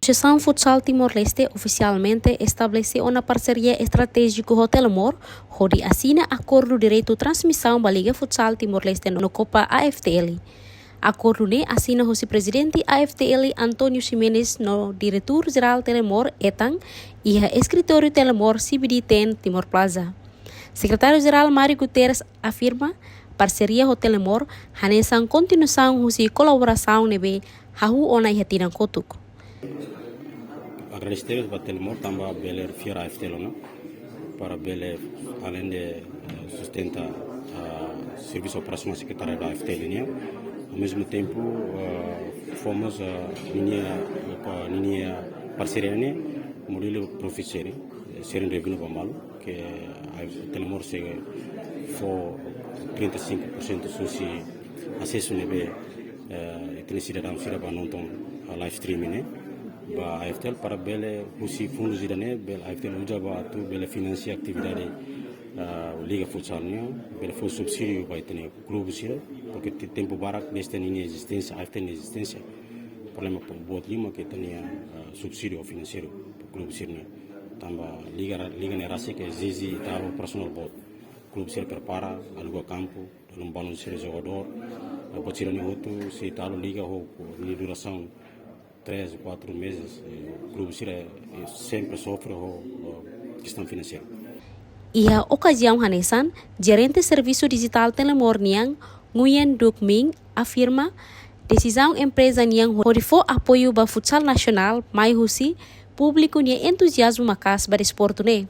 Associação Futsal Timor-Leste oficialmente estabeleceu uma parceria estratégica com o Telemor, onde assina acordo de direito de transmissão da Liga Futsal Timor-Leste no Copa AFTL. Acordo ne assina o presidente AFTL Antônio Ximenes no diretor-geral Telemor Etang e o escritório Telemor CBD10 Timor Plaza. Secretário-geral Mário Guterres afirma parceria com Telemor hanesan continuação de colaboração nebe hahu ona ihatinan kotuk. Agradecer ao Telemor também beler fiera AFTL no para beler além de sustenta serviço operacional secretário da AFTL né. Ao mesmo tempo fomos minha parceria né modelo professor serem revenu bamalo que a Telemor se for 35% susi acesso nebe tem cidadão cidadão não tão live streaming né ba AFTL para bele usi fundos idane bel AFTL uja ba tu bele financia atividade Liga Futsal né bele foi subsídio vai ter clube sira porque tempo barak desta existência AFTL existência problema buat lima que tinha subsídio financeiro clube sira né tamba liga nerasi que zizi taro personal bot clube sira prepara aluga campo dalam balon sira jogador buat sira ne outro se talo liga ho ni duração 3 ou 4 meses, o clube sempre sofre a questão financeira. E a ocasião hanesan, gerente serviço digital Telemor Niang, Nguyen Duc Minh, afirma decisão empresa Niang onde for apoio para futsal nacional, mais husi, público nie entusiasmo makas para esporte ne.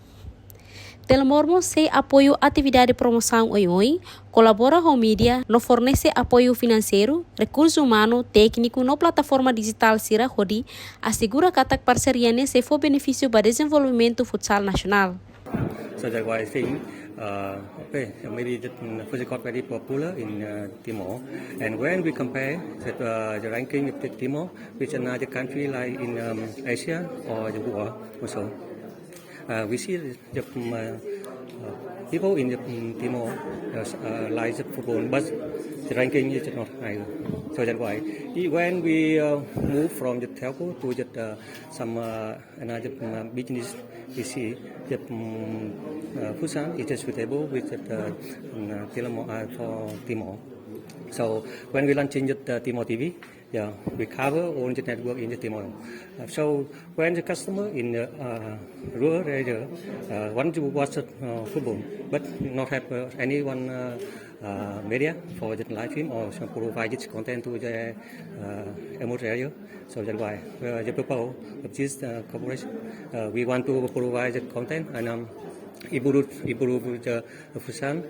Telemor se apoio atividade de promoção oi colabora com mídia, no fornece apoio financeiro, recurso humano, técnico no plataforma digital Sira Hodi, assegura que a parceria se for benefício para desenvolvimento futsal nacional. So that's why I think maybe the futsal got very popular in Timor, and when we compare the ranking of Timor with another country like in Asia or the world also. We see the people in the Timor like the football, but the ranking is not high. So that's why when we move from the telco to the, some another business, we see the futsal is suitable with the for Timor. So when we launching the Timor TV, yeah, we cover all the network in the Timor. So when the customer in the rural area want to watch football, but not have anyone media for the live stream or provide this content to the remote area. So that's why the purpose of this corporation, we want to provide the content and improve the futsal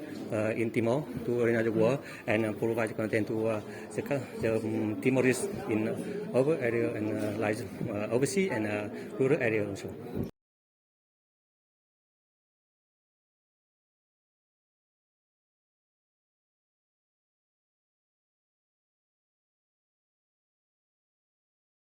in Timor to another world and provide content to the Timorese in our area and like overseas and rural area also.